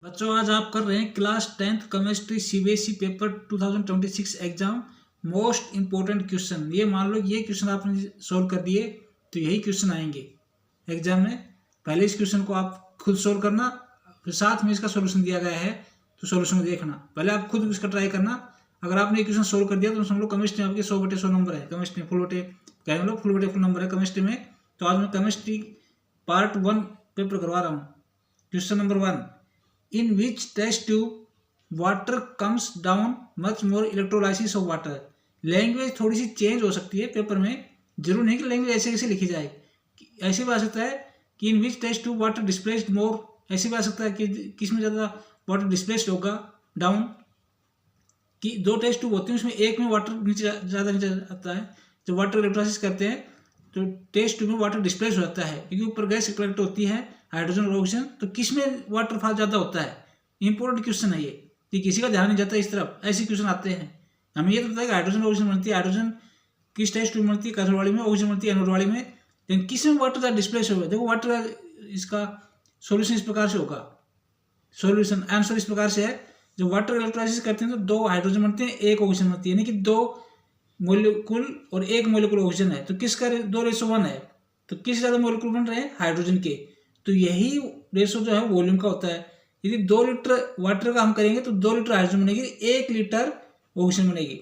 बच्चों आज आप कर रहे हैं class 10th chemistry CBSE paper 2026 exam. Most important question ये मान लो ये क्वेश्चन आपने सोल्व कर दिए तो यही क्वेश्चन आएंगे एग्जाम में। पहले इस क्वेश्चन को आप खुद सोल्व करना, फिर साथ में इसका सोल्यूशन दिया गया है तो सोल्यूशन देखना। पहले आप खुद इसका ट्राई करना। अगर आपने ये क्वेश्चन सोल्व कर दिया तो समझ लो केमिस्ट्री में आपके 100/100 नंबर है। केमिस्ट्री में फुल नंबर है केमिस्ट्री में। तो आज मैं केमिस्ट्री पार्ट 1 पेपर करवा रहा हूँ। Question number 1, in which test tube water comes down much more electrolysis of water। Language थोड़ी सी चेंज हो सकती है पेपर में, जरूर नहीं कि लैंग्वेज ऐसे कैसे लिखी जाए। ऐसे भी आ सकता है कि in which test tube water displaced more, ऐसे भी आ सकता है कि किसमें ज़्यादा वाटर डिस्प्लेस्ड होगा डाउन। कि दो टेस्ट ट्यूब होते हैं उसमें एक में वाटर ज़्यादा नीचे आता है। जब वाटर इलेक्ट्रोलाइसिस करते हैं तो टेस्ट ट्यूब में वाटर डिस्प्लेस हो जाता है क्योंकि ऊपर गैस कलेक्ट होती है, हाइड्रोजन और ऑक्सीजन। तो किस में वाटर फॉल ज़्यादा होता है? इंपॉर्टेंट क्वेश्चन है ये, कि किसी का ध्यान नहीं जाता इस तरफ। ऐसे क्वेश्चन आते हैं। हमें ये तो पता है कि हाइड्रोजन और ऑक्सीजन बनती है। हाइड्रोजन किस टेस्ट ट्यूब में बनती है? कैथोड वाली में। ऑक्सीजन बनती है एनोड वाली में। लेकिन किस में वाटर ज़्यादा डिस्प्लेस होगा? देखो वाटर का इसका सोल्यूशन इस प्रकार से होगा। सोल्यूशन आंसर इस प्रकार से है, जब वाटर इलेक्ट्रोलाइसिस करते हैं तो 2 हाइड्रोजन बनते हैं, 1 ऑक्सीजन बनती है, यानी कि 2 मोलिकुल और 1 मोलिकुल ऑक्सीजन है। तो किसका 2:1 है? तो किस ज़्यादा मोलिकुल बन रहे हैं? हाइड्रोजन के। तो यही रेशो जो है वॉल्यूम का होता है। यदि 2 लीटर वाटर का हम करेंगे तो 2 लीटर हाइड्रोजन बनेगी, 1 लीटर ऑक्सीजन बनेगी।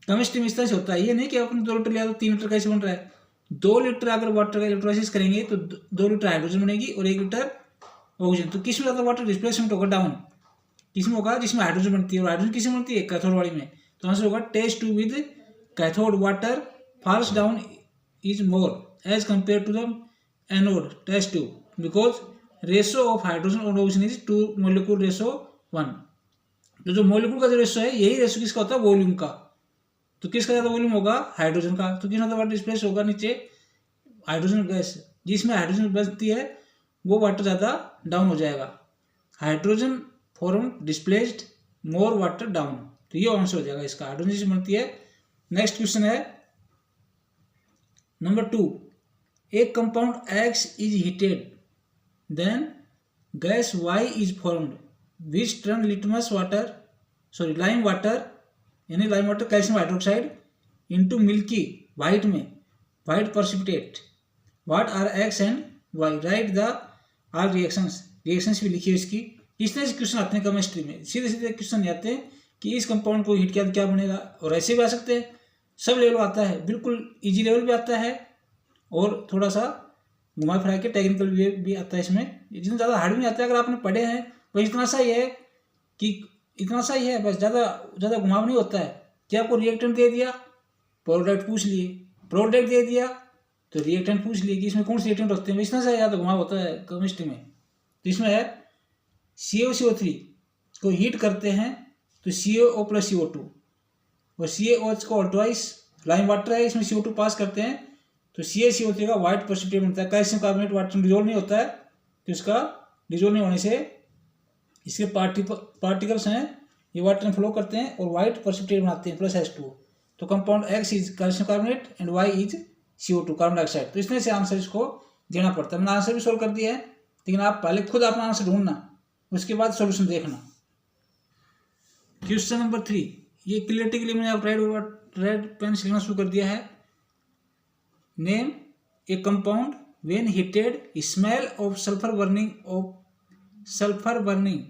केमिस्ट्री में इस तरह से होता है। ये नहीं कि आपने 2 लीटर लिया तो 3 लीटर कैसे बन रहा है। 2 लीटर अगर वाटर का इलेक्ट्रोलाइसिस करेंगे तो 2 लीटर हाइड्रोजन बनेगी और 1 लीटर ऑक्सीजन। तो किस में ज़्यादा वाटर डिस्प्लेसमेंट होगा डाउन? किसमें होगा? जिसमें हाइड्रोजन बनती है। और हाइड्रोजन किसमें बनती है? कैथोड वाली में। तो आंसर होगा test tube with cathode water falls down is more as compared to the anode test tube because ratio of hydrogen और oxygen is 2 molecule ratio 1। तो जो मोलिकुल का जो रेशो है यही रेशो किसका होता है? वॉल्यूम का। तो किसका ज़्यादा वॉल्यूम होगा? हाइड्रोजन का। तो किसका वाटर डिस्प्लेस होगा नीचे? Hydrogen gas. जिसमें हाइड्रोजन बचती है वो वाटर ज़्यादा डाउन हो जाएगा। Hydrogen form displaced more water down. तो ये आंसर हो जाएगा इसका। हाइड्रोजन से बनती है। नेक्स्ट क्वेश्चन है number 2, a compound X is heated then gas Y is formed which turn lime water यानी lime water calcium hydroxide into milky white में white precipitate। What are X and Y? Write the all reactions भी लिखिए इसकी। इस तरह से question आते हैं केमिस्ट्री में। सीधे सीधे क्वेश्चन नहीं आते कि इस कंपाउंड को हीट किया तो क्या बनेगा, और ऐसे भी आ सकते हैं। सब लेवल आता है, बिल्कुल इजी लेवल भी आता है और थोड़ा सा घुमा फिरा के टेक्निकल भी आता है इसमें। जितना ज़्यादा हार्ड भी नहीं आता है। अगर आपने पढ़े हैं तो इतना सा ही है कि इतना सा ही है बस, ज़्यादा घुमाव नहीं होता है। कि आपको रिएक्टेंट दे दिया, प्रोडक्ट पूछ लिए, प्रोडक्ट दे दिया तो रिएक्टेंट पूछ लिए कि इसमें कौन से रिएक्टेंट होते हैं। इतना सा ज़्यादा घुमाव होता है केमिस्ट्री में। तो इसमें है CaCO3 को हीट करते हैं तो CaO + CO2 और CaOH को ऑल्टवाइस लाइम वाटर है, इसमें CO2 पास करते हैं तो CaCO3 का वाइट प्रेसिपिटेट बनता है। कैल्शियम कार्बोनेट वाटर में डिजोल्व नहीं होता है तो इसका डिजोल्व नहीं होने से इसके पार्टिकल्स हैं ये वाटर में फ्लो करते हैं और वाइट प्रेसिपिटेट बनाते हैं +H2। तो compound X is calcium carbonate and Y is CO2 carbon dioxide. तो इसमें से आंसर इसको देना पड़ता है। मैंने आंसर भी सोल्व कर दिया है, लेकिन आप पहले खुद अपना आंसर ढूंढना, उसके बाद सोल्यूशन देखना। क्वेश्चन नंबर 3, ये क्लियरिटी के लिए मैंने आप रेड पेन से लिखना शुरू कर दिया है। Name A compound when heated smell of sulphur burning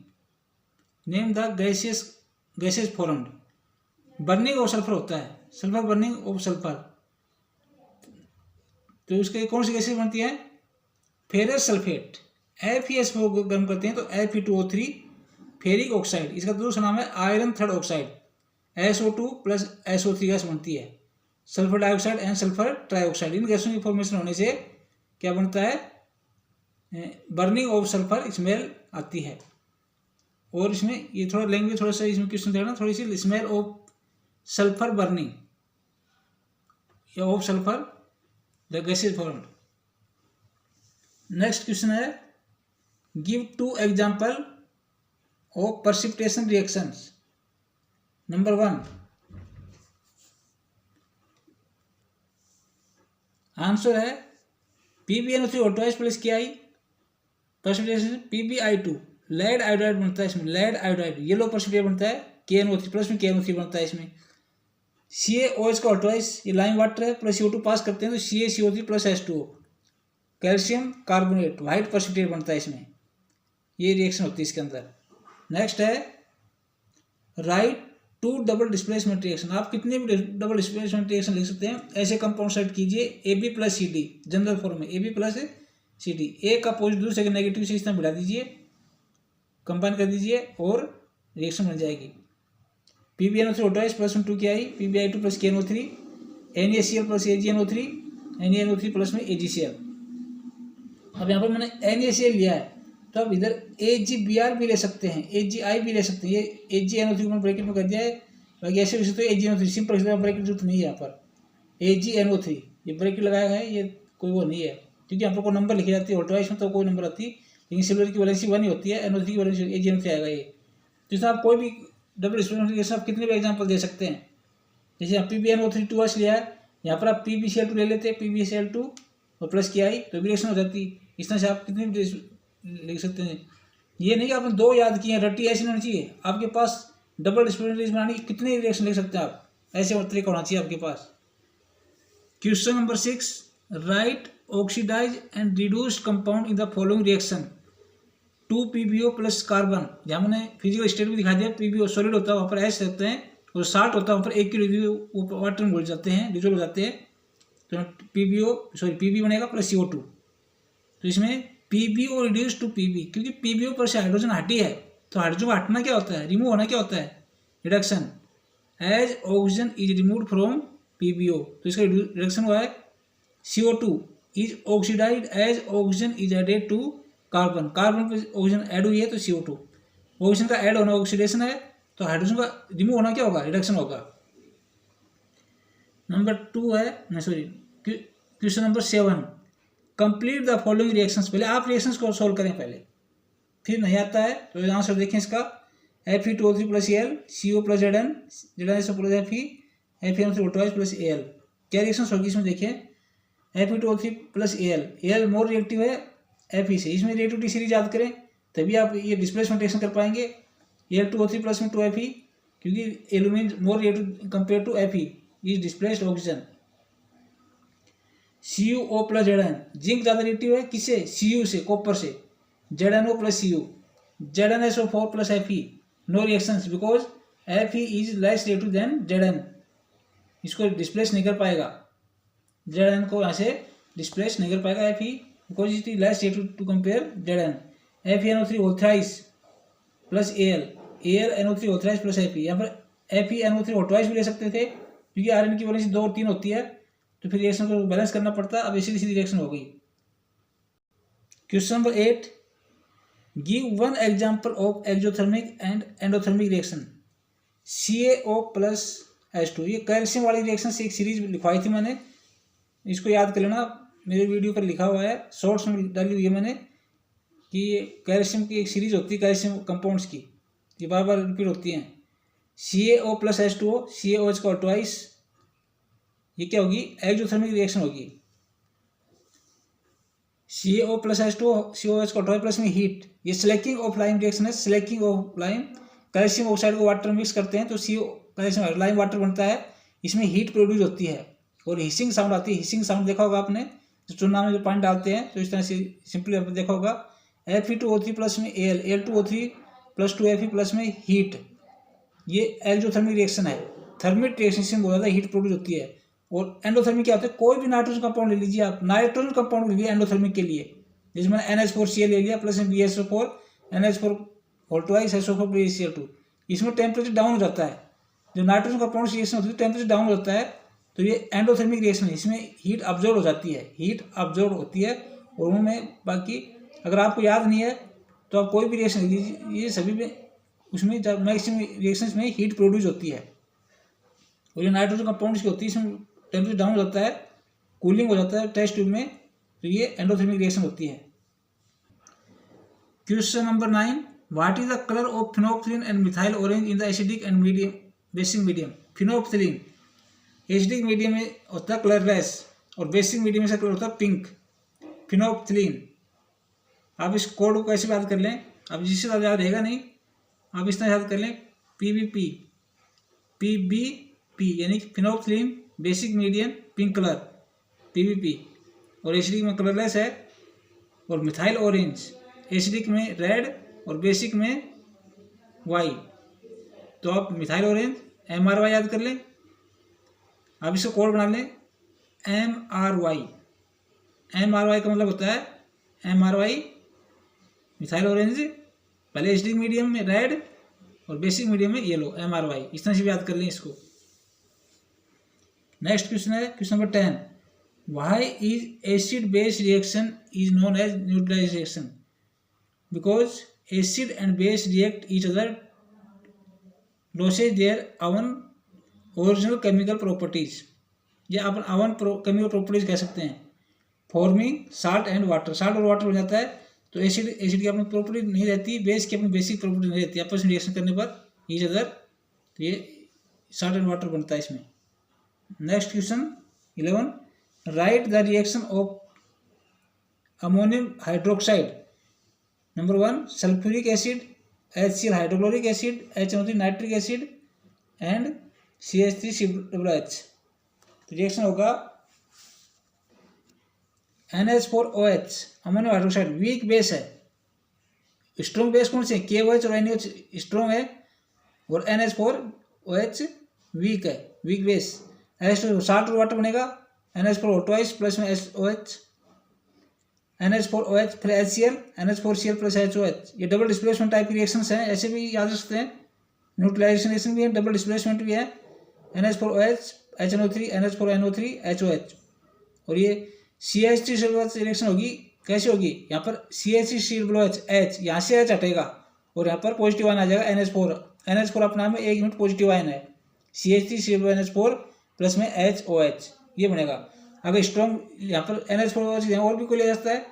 name the gases formed. Burning of sulphur होता है, सल्फर बर्निंग ऑफ सल्फर। तो उसके कौन सी गैसेस बनती है? Ferrous sulphate. FeS को गर्म करते हैं तो Fe2O3 फेरिक ऑक्साइड। इसका दूसरा नाम है iron third oxide. SO2 + SO3 gas बनती है। Sulphur dioxide and sulphur trioxide, इन गैसों की फॉर्मेशन होने से क्या बनता है? बर्निंग ऑफ सल्फर स्मेल आती है। और इसमें ये थोड़ा लैंग्वेज थोड़ा सा इसमें क्वेश्चन देखना, थोड़ी सी स्मेल ऑफ सल्फर बर्निंग या of sulphur the gases formed. Next question है give 2 example of precipitation reactions। Number 1, answer है PbNO3 whole twice + KI precipitation PbI2 lead iodide बनता है इसमें, लेड आयोडाइड, ये लो प्रेसिपिटेट बनता है, KNO3 प्लस में KNO3 बनता है इसमें। CaOH का ऑटोइस, ये लाइम वाटर है, प्लस CO2 पास करते हैं तो CaCO3 plus H2O, calcium carbonate, white precipitate बनता है इसमें। ये रिएक्शन होती है इसके अंदर। नेक्स्ट है right to double displacement reaction. आप कितने भी डबल डिस्प्लेसमेंट रिएक्शन लिख सकते हैं। ऐसे कंपाउंड सेट कीजिए AB plus CD, general form में AB प्लस CD, ए का पॉजिटिव दूसरे के नेगेटिव से इस तरह बढ़ा दीजिए, कंबाइन कर दीजिए और रिएक्शन बन जाएगी। PbNO3 ऑटोइस प्लस में 2KI, PbI2 plus KNO3, NaCl plus AgNO3, NaNO3 plus में AgCl। अब यहाँ पर मैंने NaCl लिया है तो आप इधर AgBr भी ले सकते हैं, AgI भी ले सकते हैं। ये AgNO3 को ब्रैकेट में कर दिया है, बाकी ऐसे भी सकते हैं AgNO3 सिंपल, ब्रैकेट जरूरत नहीं है यहाँ पर। AgNO3 ये ब्रैकेट लगाया है, ये कोई वो नहीं है क्योंकि यहाँ पर कोई नंबर लिखी जाती है, ऑटोइस में तो कोई नंबर आती है, लेकिन सिल्वर की वैलेंसी 1 ही होती है, NO3 की वैलेंसी AgNO3 आएगा ये। तो इसमें आप कोई भी डबल डिस्प्लेसमेंट आप कितने भी एग्जाम्पल दे सकते हैं। जैसे आप PbNO3 2H लिया है, यहाँ पर आप PbCl2 ले लेते हैं, PbCl2 और प्लस KI तो भी रिएक्शन हो जाती। इस तरह से आप कितने भी लिख सकते हैं। ये नहीं कि आपने 2 याद किए, रट्टी ऐसी होनी चाहिए आपके पास। डबल डिस्प्लेसमेंट बनानी कितने रिएक्शन लिख सकते हैं आप, ऐसे तरीका होना चाहिए आपके पास। Question number 6, write oxidise and reduced compound in the following reaction 2PbO plus carbon. जहाँ मैंने फिजिकल स्टेट भी दिखा दिया, PbO सॉलिड होता है वहाँ पर H रहते हैं, और 60 होता है वहाँ पर 1 की वाटर में घुल जाते हैं, डिजोल्व हो जाते हैं, तो Pb बनेगा प्लस CO2। तो इसमें PbO रिड्यूस टू Pb, क्योंकि PbO पर से हाइड्रोजन हटी है, तो हाइड्रोजन का हटना क्या होता है, रिमूव होना क्या होता है, reduction. As oxygen is removed from PbO, तो इसका रिडक्शन हुआ है। CO2 is oxidised as oxygen is added to carbon, carbon पर ऑक्सीजन ऐड हुई है तो CO2, ऑक्सीजन का ऐड होना ऑक्सीडेशन है, तो हाइड्रोजन का रिमूव होना क्या होगा, रिडक्शन होगा। नंबर 2 है, question number 7, complete the following reactions. पहले आप रिएक्शंस को सॉल्व करें पहले, फिर नहीं आता है तो आंसर देखें इसका। Fe2O3 plus Al, CO plus Zn, Zn plus Fe, FeNO3 whole twice plus Al। क्या रिएक्शंस होगी इसमें देखिए। Fe2O3 plus Al more reactive है Fe से, इसमें रिएक्टिविटी सीरीज याद करें तभी आप ये डिस्प्लेसमेंट रिएक्शन कर पाएंगे। Al2O3 प्लस में 2Fe, क्योंकि aluminium more reactive compare to Fe is displaced oxygen. CuO plus Zn, zinc ज़्यादा रिएक्टिव है किससे, Cu से, कॉपर से, ZnO plus Cu, ZnSO4 plus Fe, no reactions because Fe is less reactive than Zn, इसको displace नहीं कर पाएगा, Zn को यहाँ से डिस्प्लेस नहीं कर पाएगा Fe because it is less reactive to compare Zn। FeNO3 whole thrice plus AlNO3 whole thrice plus Fe, यहाँ पर FeNO3 होल ट्वाइस भी ले सकते थे क्योंकि Rn की वैलेंसी 2 और 3 होती है, तो फिर रिएक्शन को बैलेंस करना पड़ता। अब ऐसी सीधी रिएक्शन हो गई। Question number 8, give 1 example of exothermic and endothermic reaction CaO plus H2। ये कैल्शियम वाली रिएक्शन से एक सीरीज लिखवाई थी मैंने, इसको याद कर लेना, मेरे वीडियो पर लिखा हुआ है, शॉर्ट्स में डाली हुई है मैंने, कि ये कैल्शियम की एक सीरीज होती है कैल्शियम कंपाउंड्स की, ये बार बार रिपीट होती हैं। CaO प्लस H2O, CaOH का ट्वाइस, ये क्या होगी, एक्सोथर्मिक रिएक्शन होगी। CaO प्लस H2O, COH का ट्वाइस प्लस में हीट, ये स्लैकिंग ऑफ लाइम रिएक्शन है, Slaking of lime, calcium oxide को वाटर मिक्स करते हैं तो कैल्शियम लाइम वाटर बनता है, इसमें हीट प्रोड्यूस होती है और हिसिंग साउंड आती है। हिसिंग साउंड देखा होगा आपने, जो चूना में जो पानी डालते हैं तो इस तरह से सिंपली आपने देखा होगा। Fe2O3 प्लस में Al2O3 प्लस 2Fe प्लस में हीट, ये एक्सोथर्मिक रिएक्शन है। थर्मिक रिएक्शन से बहुत ज़्यादा हीट प्रोड्यूस होती है। और एंडोथर्मिक क्या होता है, कोई भी नाइट्रोजन कंपाउंड ले लीजिए आप, नाइट्रोजन कंपाउंड ले लीजिए एंडोथर्मिक के लिए, जिसमें NH4Cl ले लिया प्लस में BSO4, NH4 whole twice SO4 BeCl2, इसमें टेम्परेचर डाउन हो जाता है। जो नाइट्रोजन कंपाउंड रिएक्शन होती है टेम्परेचर डाउन हो जाता है, तो ये एंडोथर्मिक रिएक्शन है, इसमें हीट अब्जॉर्ब हो जाती है, हीट अब्जॉर्ब होती है। और उनमें बाकी अगर आपको याद नहीं है तो आप कोई भी रिएक्शन लीजिए, ये सभी में उसमें मैक्सिमम रिएक्शंस में हीट प्रोड्यूस होती है। और ये नाइट्रोजन कंपाउंड्स की होती है, इसमें टेम्परेचर डाउन हो जाता है, कूलिंग हो जाता है टेस्ट ट्यूब में, तो ये एंडोथर्मिक रिएक्शन होती है। Question number 9, what is the colour of phenolphthalein and methyl orange in the acidic and medium basic medium. Phenolphthalein acidic medium में होता है कलरलेस और बेसिक मीडियम में से कलर होता है पिंक। फिनोप्थिलीन, आप इस कोड को कैसे याद कर लें, अब जिससे ज़्यादा याद रहेगा नहीं, आप इस तरह याद कर लें, PBP, PBP यानी कि phenolphthalein basic medium pink colour PBP, और एसिडिक में कलरलेस है, और मिथाइल ऑरेंज एसिडिक में रेड और बेसिक में वाई। तो आप मिथाइल ऑरेंज MRY याद कर लें। आप इसको कोड बना लें MRY। MRY का मतलब होता है MRY मिथाइल ऑरेंज, पहले एसिडिक मीडियम में रेड और बेसिक मीडियम में येलो, MRY। इस तरह से भी याद कर लें इसको। नेक्स्ट क्वेश्चन है question number 10, why is acid base reaction is known as neutralize reaction? Because acid and base react each other, loses their own original chemical properties, या अपन ओवन केमिकल प्रॉपर्टीज कह सकते हैं, forming salt and water. Salt और water हो जाता है तो एसिड की अपनी प्रॉपर्टी नहीं रहती, बेस की अपनी बेसिक प्रॉपर्टी नहीं रहती, आपस में रिएक्शन करने पर ईच अदर, तो ये साल्ट एंड वाटर बनता है इसमें। Next question 11, right the reaction of ammonium hydroxide. Number 1 sulphuric acid, HCl hydrochloric acid, HNO3 nitric acid and CH3COOH। तो रिएक्शन होगा NH4OH, ammonium hydroxide weak base है। स्ट्रॉन्ग बेस कौन से? KOH और NaOH strong है और NH4OH वीक है, weak base. Salt और वाटर बनेगा NH4O2 प्लस में SOH, NH4OH फिर HCl, NH4Cl प्लस HOH। ये डबल डिस्प्लेसमेंट टाइप की रिएक्शंस हैं, ऐसे भी याद रख सकते हैं। न्यूट्रलाइजेशन रिएक्शन भी है, डबल डिस्प्लेसमेंट भी है, NH4OH HNO3 NH4NO3 HOH। और ये CH3COOH रिएक्शन होगी, कैसे होगी? यहाँ पर CH3COOH H, यहाँ से H हटेगा और यहाँ पर पॉजिटिव आयन आ जाएगा NH4 अपना में 1 यूनिट पॉजिटिव आयन है, CH3CONH4 प्लस में HOH, ये बनेगा। अगर स्ट्रॉन्ग यहाँ पर NH4OH और भी कोई ले सकता है,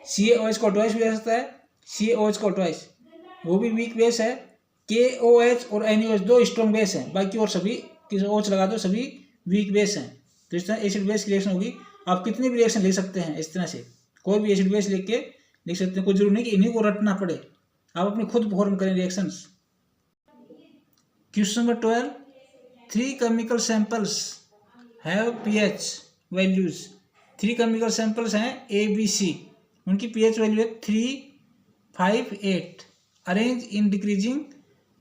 CaOH को OH भी ले सकता है, CaOH को OH वो भी वीक बेस है। KOH और NaOH 2 स्ट्रॉन्ग बेस हैं, बाकी और सभी OH लगा दो, सभी वीक बेस हैं। तो इस तरह एसिड बेस रिएक्शन होगी। आप कितनी भी रिएक्शन लिख सकते हैं इस तरह से, कोई भी एसिड बेस लिख के लिख सकते हैं, कोई जरूरी नहीं कि इन्हीं को रटना पड़े, आप अपनी खुद फॉर्म करें reactions. Question number 12, 3 chemical samples have pH values. 3 chemical samples हैं ABC, उनकी pH वैल्यू है 3, 5, 8। Arrange in decreasing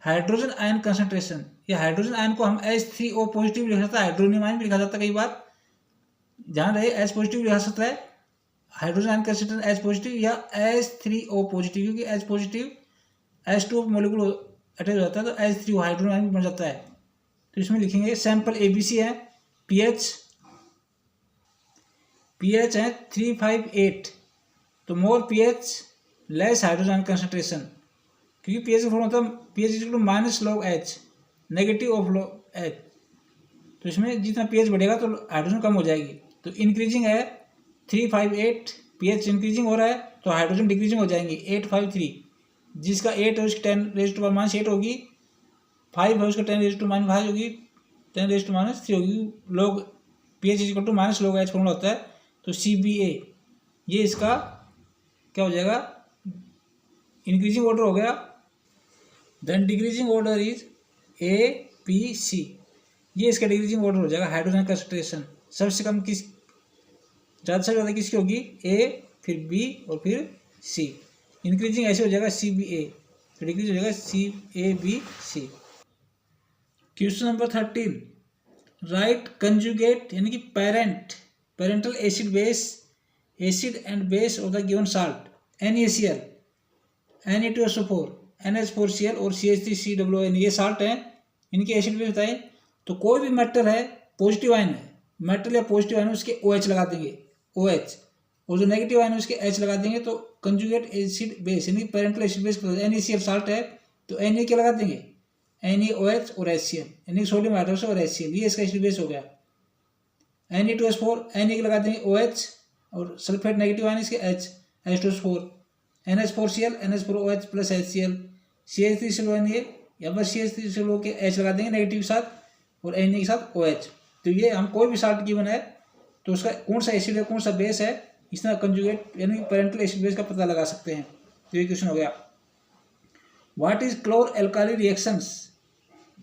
hydrogen ion concentration. ये हाइड्रोजन आयन को हम H3O पॉजिटिव लिखा जाता है, हाइड्रोनियम आयन भी लिखा जाता है कई बार, जहाँ रहे H पॉजिटिव लिखा सकता है, hydrogen ion concentration H positive या H3O पॉजिटिव, क्योंकि H positive H2O molecule attach हो जाता है तो H3O हाइड्रोजन आयन भी बन जाता है। तो इसमें लिखेंगे सैंपल ABC है, pH है 3, 5, 8, तो more pH less hydrogen concentration, क्योंकि pH का फॉर्म होता है pH equal to minus log H, negative of log H। तो इसमें जितना pH बढ़ेगा तो हाइड्रोजन कम हो जाएगी। तो इंक्रीजिंग है 3, 5, 8, pH इंक्रीजिंग हो रहा है तो हाइड्रोजन डिक्रीजिंग हो जाएंगी 8, 5, 3। जिसका 8 है उसकी 10⁻⁻8 होगी, 5 है उसका 10⁻⁻5 होगी, 10⁻3 होगी। Log pH equal to minus log H formula होता है, तो CBA ये इसका क्या हो जाएगा, इंक्रीजिंग ऑर्डर हो गया। Then decreasing order is APC, ये इसका डिक्रीजिंग ऑर्डर हो जाएगा। हाइड्रोजन कंसंट्रेशन सबसे कम किस, ज़्यादा से ज़्यादा किसकी होगी? A, फिर B और फिर C। इंक्रीजिंग ऐसे हो जाएगा CBA, तो डिक्रीज हो जाएगा CABC। Question number 13, right conjugate यानी कि parental acid base, acid and base of the given salt NaCl, Na2SO4, NH4Cl और CH3COON, ये साल्ट हैं, इनके एसिड बेस बताएं। तो कोई भी मेटल है, पॉजिटिव आयन है, मेटल या पॉजिटिव आयन उसके OH लगा देंगे, OH, और जो नेगेटिव आयन उसके H लगा देंगे। तो कंजुगेट एसिड बेस यानी parental acid base NaCl salt है तो Na क्या लगा देंगे? NaOH और HCl, यानी सोडियम हाइड्रोक्साइड और HCl, ये इसका एसिड बेस हो गया। Na2S4, Na लगा देंगे OH और सल्फेट नेगेटिव आयन इसके H, H2S4, NH4Cl, NH4OH plus HCl, CH3COON, ये यहाँ पर CH3COO के H लगा देंगे नेगेटिव के साथ और Na के साथ OH। तो ये हम कोई भी साल्ट गिवन है तो उसका कौन सा एसिड है, कौन सा बेस है, इस तरह कंजुगेट यानी पेरेंटल एसिड बेस का पता लगा सकते हैं। तो ये क्वेश्चन हो गया। What is chlor alkali reactions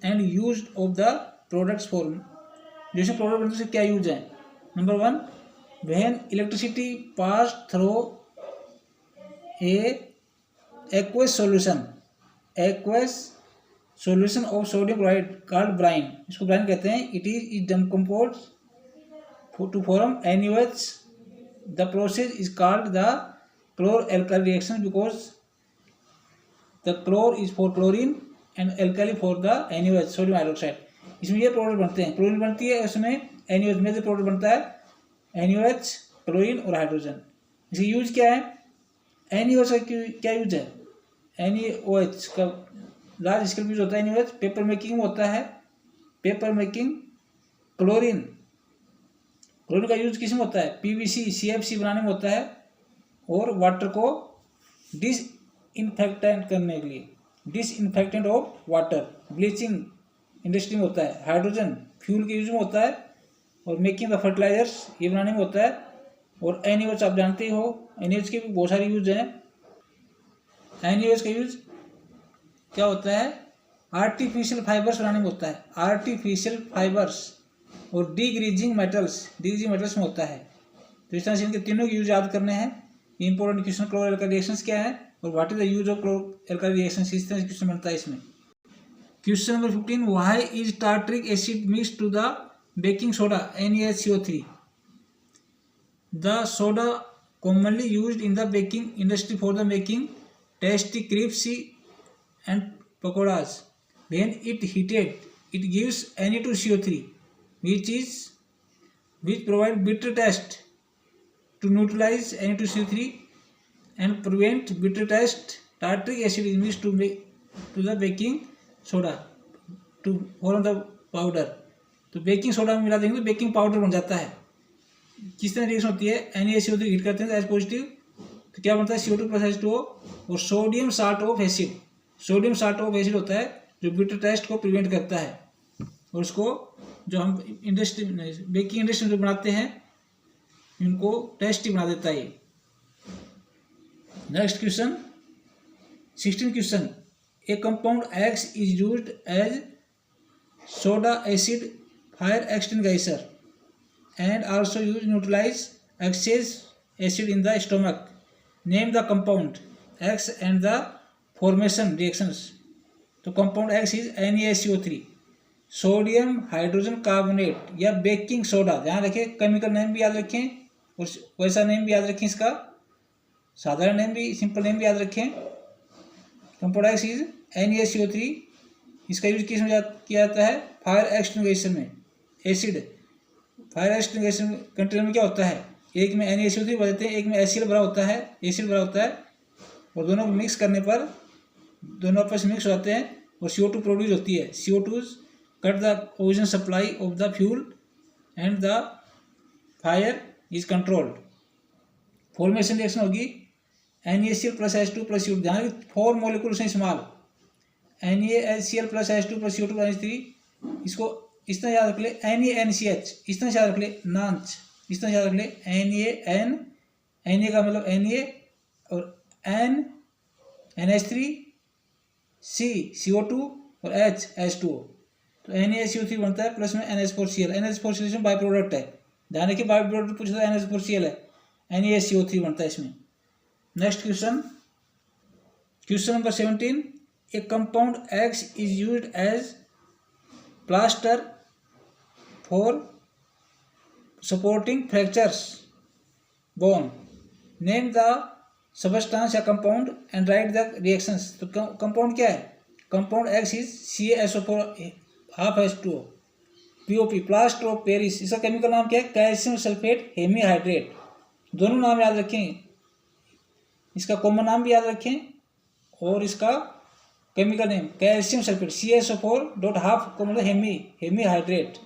and use of the products for, जैसे प्रोडक्ट बनने से क्या यूज है। Number 1, when electricity pass through a aqueous solution of sodium chloride called brine, इसको ब्राइन कहते हैं। It is decompose to form NaOH। The process is called the chlor alkali reaction because the chlor is for chlorine and alkali for the NaOH sodium hydroxide. इसमें ये product बनते हैं, chlorine बनती है, उसमें NaOH में जो प्रोडक्ट बनता है NaOH, क्लोरीन और हाइड्रोजन। इसका यूज क्या है, NaOH का क्या यूज है, NaOH का लार्ज स्केल यूज होता है। NaOH पेपर मेकिंग में होता है, पेपर मेकिंग। क्लोरीन का यूज किस में होता है, PVC CFC बनाने में होता है, और वाटर को डिसइंफेक्टेंट करने के लिए, disinfectant of water, bleaching industry में होता है। हाइड्रोजन फ्यूल के यूज में होता है, और मेकिंग द फर्टिलाइजर्स ये बनाने में होता है। और NaOH आप जानते ही हो, NaOH के भी बहुत सारे यूज हैं। NaOH का यूज क्या होता है, आर्टिफिशियल फाइबर्स बनाने में होता है, आर्टिफिशियल फाइबर्स, और डीग्रीजिंग मेटल्स में होता है। तो इस तरह से इनके तीनों के यूज याद करने हैं। Important question chlor alkali reactions क्या है और what is the use of chlor alkali reactions, इस तरह से क्वेश्चन बनता है इसमें। Question number 15, why is tartaric acid mix to the baking soda NaCO3। The soda commonly used in the baking industry for the making tasty crispy and pakoras. When it heated, it gives Na2CO3, which provide bitter taste. To neutralize Na2CO3 and prevent bitter taste, tartaric acid is mixed to the baking soda to form the powder. तो baking soda में मिला देंगे तो baking powder बन जाता है। किस तरह रिएक्शन होती है, NaCO3 हीट करते हैं एच पॉजिटिव, तो क्या बनता है CO2 प्लस H2O, और sodium salt of acid, sodium salt of acid होता है जो बिटर टेस्ट को प्रिवेंट करता है, और उसको जो हम इंडस्ट्री बेकिंग इंडस्ट्री में जो बनाते हैं इनको टेस्टी बना देता है। Next question 16 question, a compound X is used as soda acid fire extinguisher and also use neutralize excess acid in the stomach. Name the compound X and the formation reactions. तो compound X is NaCO3, sodium hydrogen carbonate या baking soda. ध्यान रखें, chemical name भी याद रखें और वैसा name भी याद रखें, इसका साधारण नेम भी, सिंपल नेम भी याद रखें। कंपाउंड X इज NaCO3, इसका यूज किस में किया जाता है, फायर एक्सटिंग्विशर में। एसिड फायर एक्सटिंग्विशर कंटेनर में क्या होता है, एक में NaCO3 भर देते हैं, एक में HCl भरा होता है, एसिड भरा होता है, और दोनों को मिक्स करने पर दोनों आपस में मिक्स हो जाते हैं और CO2 प्रोड्यूस होती है। CO2 cut the oxygen supply of the fuel and the fire is controlled. Formation reaction होगी NaCl plus H2 plus CO2। ध्यान रखिए 4 मॉलिक्यूल से इस्तेमाल, NaCl plus H2 plus CO2 plus H3। इसको इस तरह याद रख ले, NaNCH, इस तरह याद रख ले, नांच, इस तरह याद रख ले, NaN, Na का मतलब Na, और N NH3, C CO2 और H H2O। तो NaCO3 बनता है प्लस में NH4Cl। NH4Cl बाई प्रोडक्ट है, ध्यान रखिए, बाई प्रोडक्ट पूछा था NH4Cl है, NaCO3 बनता है इसमें। Next question, question number 17, a compound X is used as plaster for supporting fractures bone. Name the substance या compound and write the reactions. तो कंपाउंड क्या है, compound X is CaSO4 half H2O, POP plaster of Paris. इसका chemical नाम क्या है, calcium sulphate hemihydrate. दोनों नाम याद रखें, इसका कॉमन नाम भी याद रखें और इसका chemical name calcium sulphate CaSO4 dot half को मतलब hemihydrate,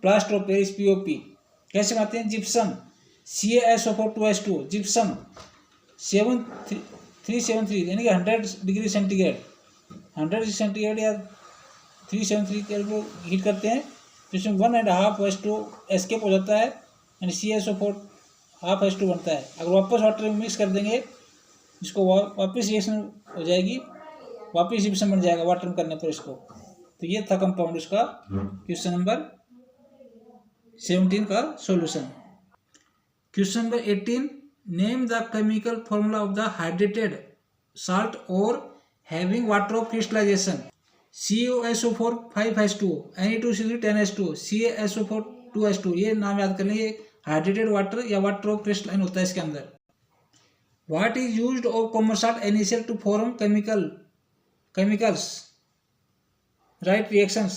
plaster of Paris POP। कैसे बनाते हैं, जिप्सम CaSO4 2H2O, जिप्सम 373 यानी कि 100 डिग्री सेंटीग्रेड, 100 डिग्री सेंटीग्रेड या 373 के हीट करते हैं, तो इसमें 1.5 H2O एस्केप हो जाता है यानी CaSO4 हाफ H2 बनता है। अगर वापस वाटर में मिक्स कर देंगे इसको वापस रिएक्शन हो जाएगी, वापिस जिप्सम बन जाएगा वाटर में करने पर इसको। तो ये था कंपाउंड उसका क्वेश्चन नंबर 17 का solution. Question number 18, name the chemical formula of the hydrated salt और having water of crystallization. CuSO4 5H2O, Na2CO3 10H2O, CaSO4 2H2O। ये नाम याद कर लें, ये हाइड्रेटेड वाटर या वाटर ऑफ क्रिस्टलाइन होता है इसके अंदर। What is used of common salt NaCl to form chemicals right reactions।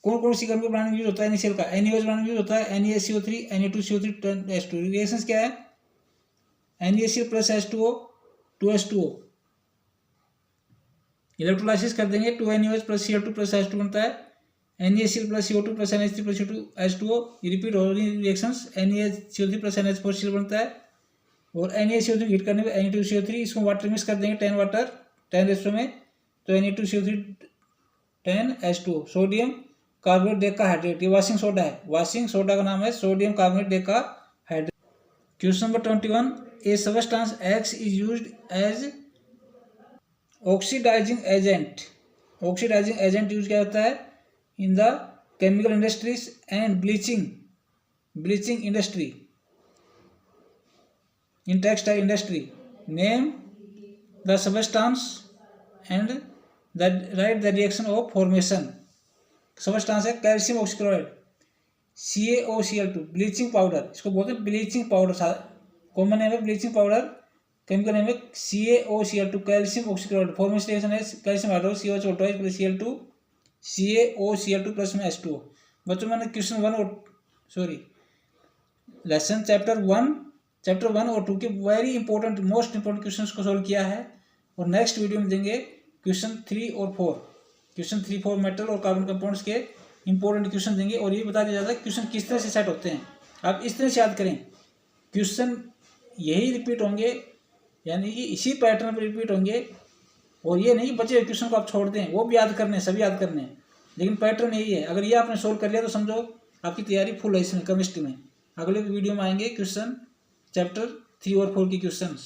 कौन कौन सी केमिकल बनाने में यूज होता है NaCl का? NaOH बनाने में यूज होता है, NaCO3, Na2CO3 10H2। रिएक्शंस क्या है? NaCl plus H2O 2H2O। Electrolysis कर देंगे 2NaOH plus Cl2 plus H2 बनता है NaCl plus CO2 plus NH3 plus H2O। Repeat हो रही रिएक्शंस NaCO3 प्लस NH4Cl बनता है और NaCO3 हीट करने पे Na2CO3, इसको वाटर मिक्स कर देंगे 10 वाटर 10 रेशो में, तो Na2CO3 10H2O। Sodium carbonate decahydrate, ये वाशिंग सोडा है, वाशिंग सोडा का नाम है sodium carbonate decahydrate. Question number 21, a substance X is used as oxidizing agent. Oxidizing agent use किया जाता है in the chemical industries and bleaching industry, in textile industry। Name the substance and write the reaction of formation। Substance है calcium oxychloride CaOCl2, bleaching powder, इसको बोलते हैं bleaching powder, common name है bleaching powder, chemical name है CaOCl2 calcium oxychloride. Formation reaction है calcium hydroxide CH2 plus Cl2 CaOCl2 plus में H2O। बच्चों मैंने लेसन चैप्टर 1 और 2 के very important most important questions को सॉल्व किया है और नेक्स्ट वीडियो में देंगे क्वेश्चन 3 और 4। क्वेश्चन 3, 4 मेटल और कार्बन कंपाउंड्स के इंपॉर्टेंट क्वेश्चन देंगे और ये बता दिया जाता है क्वेश्चन किस तरह से सेट होते हैं। आप इस तरह से याद करें, क्वेश्चन यही रिपीट होंगे, यानी कि इसी पैटर्न पर रिपीट होंगे और ये नहीं बचे हुए क्वेश्चन को आप छोड़ दें, वो भी याद करने, सभी याद करने, लेकिन पैटर्न यही है। अगर ये आपने सोल्व कर लिया तो समझो आपकी तैयारी फुल है इसमें केमिस्ट्री में। अगले वीडियो में आएंगे क्वेश्चन चैप्टर 3 और 4 की क्वेश्चंस।